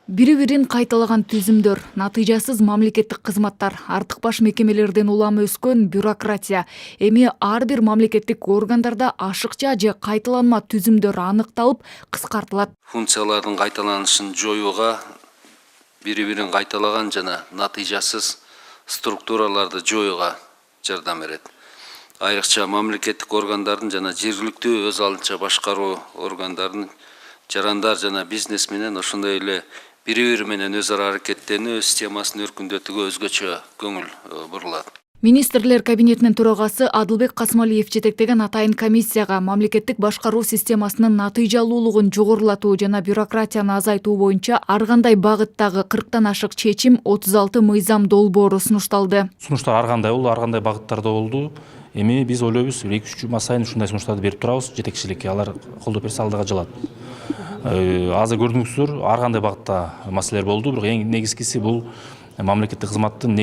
Бири-бирин кайталаган түзүмдөр, натыйжасыз мамлекеттик кызматтар, артык баш мекемелерден улам өскөн бюрократия. Эми ар бир мамлекеттик органдарда ашыкча же кайталанма түзүмдөр аныкталып, кыскартылат. Функциялардын кайталанышын жоюуга бири-бирин кайталаган жана натыйжасыз структураларды жоюуга жардам берет. Айрыкча мамлекеттик органдардын жана жергиликтүү өз алынча башкаруу органдардын жарандар жана бизнес менен ошондой эле бири-бири менен өз ара аракеттенүү системасын өркүндөтүүгө өзгөчө көңүл бурулат. Министрлер кабинетинин төрагасы Адылбек Касымалиев жетектеген атайын комиссияга мамлекеттик башкаруу системасынын натыйжалуулугун жогорулатуу жана бюрократияны азайтуу боюнча ар кандай багыттагы 40тан ашык чечим 36 мыйзам долбоору сунушталды. Сунуштар ар кандай болду, ар кандай багыттарда болду. Эми биз ойлойбуз 2-3 жума сайын ушундай сунуштарды берип турабыз, жетекчиликке алар колдоп берсе алдыга жылат. Азыр көрдүңүздөр ар кандай багытта маселелер болду, бирок эң негизгиси бул мамлекеттик кызматтын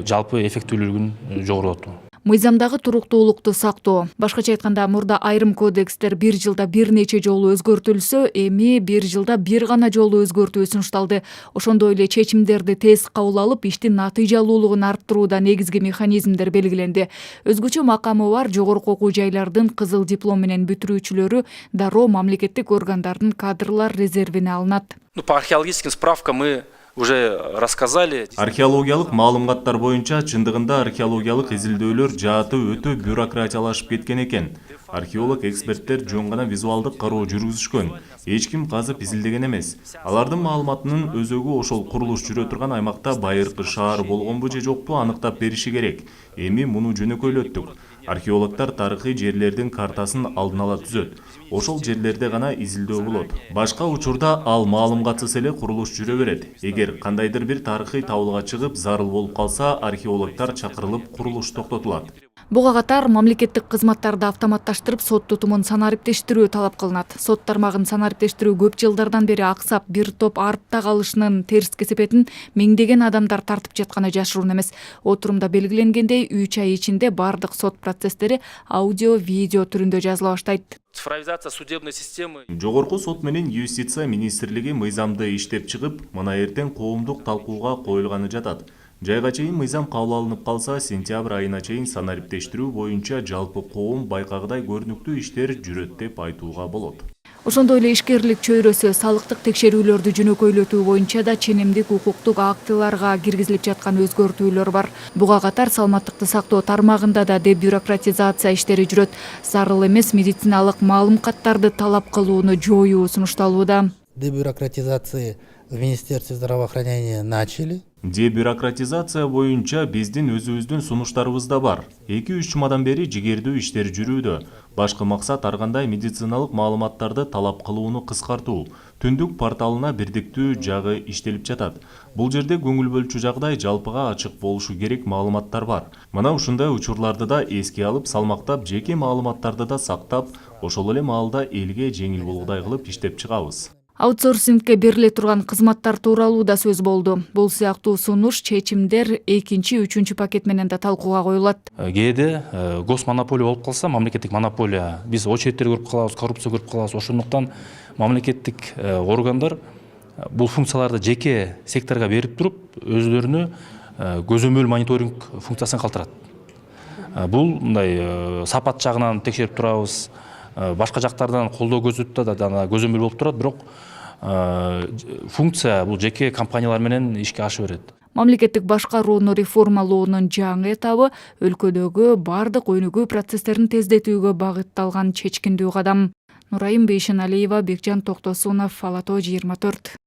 жалпы эффектүүлүгүн жогорулатуу. Мыйзамдагы туруктуулукту сактоо. Башкача айтканда, мурда айрым кодекстер бир жылда бир нече жолу өзгөртүлсө, эми бир жылда бир гана жолу өзгөртүү сунушталды. Ошондой эле чечимдерди тез кабыл алып, иштин натыйжалуулугун арттырууда негизги механизмдер белгиленди. Өзгөчө макамы бар жогорку окуу жайлардын кызыл диплом менен бүтүрүүчүлөрү дароо мамлекеттик органдардын кадрлар резервине алынат. По археологическим справкам мы уже рассказали. Археологиялык маалыматтар боюнча чындыгында археологиялык изилдөөлөр жааты өтө бюрократиялашып кеткен экен. Археолог эксперттер жөн гана визуалдык кароо жүргүзүшкөн. Эч ким казып изилдеген эмес. Алардын маалыматынын өзөгү ошол курулуш жүрө турган аймакта байыркы шаар болгонбу же жокпу аныктап бериши керек. Эми муну жөнөкөйлөттүк. Археологтор тарыхый жерлердин картасын алдын ала түзөт. Ошол жерлерде гана изилдөө болот. Башка учурда ал маалыматсыз эле курулуш жүрө берет. Эгер кандайдыр бир тарыхый табылга чыгып зарыл болуп калса, археологтор чакырылып курулуш токтотулат. Буга катар мамлекеттик кызматтарды автоматташтырып, сот тутумун санариптештирүү талап кылынат. Сот тармагын санариптештирүү көп жылдардан бери аксап, бир топ артта калышынын терс кесепетин миңдеген адамдар тартып жатканы жашыруун эмес. Отурумда белгиленгендей, 3 ай ичинде бардык сот процесстери аудио, видео түрүндө жазыла баштайт. Цифровизация судебной системы. Жогорку сот менен Юстиция министрлиги мыйзамды иштеп чыгып, мына эртең коомдук талкууга коюлганы жатат. Жайга чейин мыйзам кабыл алынып калса, сентябрь айына чейин санариптештирүү боюнча жалпы коом байкагыдай көрүнүктүү иштер жүрөт деп айтууга болот. Ошондой эле ишкерлик чөйрөсү, салыктык текшерүүлөрдү жөнөкөйлөтүү боюнча да ченемдик укуктук актыларга киргизилип жаткан өзгөртүүлөр бар. Буга катар саламаттыкты сактоо тармагында да дебюрократизация иштери жүрөт. Зарыл эмес медициналык маалымкаттарды талап кылууну жоюу сунушталууда. Дебюрократизации в Министерстве здравоохранения начали. Дебюрократизация боюнча биздин өзүбүздүн сунуштарыбыз да бар. 2-3 жумадан бери жигердүү иштер жүрүүдө. Башкы максат ар кандай медициналык маалыматтарды талап кылууну кыскартуу. Түндүк порталына бирдиктүү жагы иштелип жатат. Бул жерде көңүл бөлчү жагдай жалпыга ачык болушу керек маалыматтар бар. Мына ушундай учурларды да эске алып, салмактап, жеке маалыматтарды да сактап, ошол эле маалда элге жеңил болгудай кылып иштеп чыгабыз. Аутсорсингке бериле турган кызматтар тууралуу да сөз болду. Бул сыяктуу сунуш, чечимдер 2-3 пакет менен да талкууга коюлат. Кээде госмонополия болуп калса, мамлекеттик монополия, биз очереттер көрүп калабыз, коррупция көрүп калабыз. Ошондуктан мамлекеттик органдар бул функцияларды жеке секторго берип туруп, өздөрүнө көзөмөл мониторинг функциясын калтырат. Бул мындай сапат жагынан текшерип турабыз. Башка жактардан колдоо көзөтүп да көзөмөл болуп турат, бирок функция бул жеке компаниялар менен ишке аша берет. Мамлекеттик башкарууну реформалоонун жаңы этабы өлкөдөгү бардык өнүгүү процесстерин тездетүүгө багытталган чечкиндүү кадам. Нурайым Бейшеналиева, Бекжан Токтосунов, Ала Тоо 24.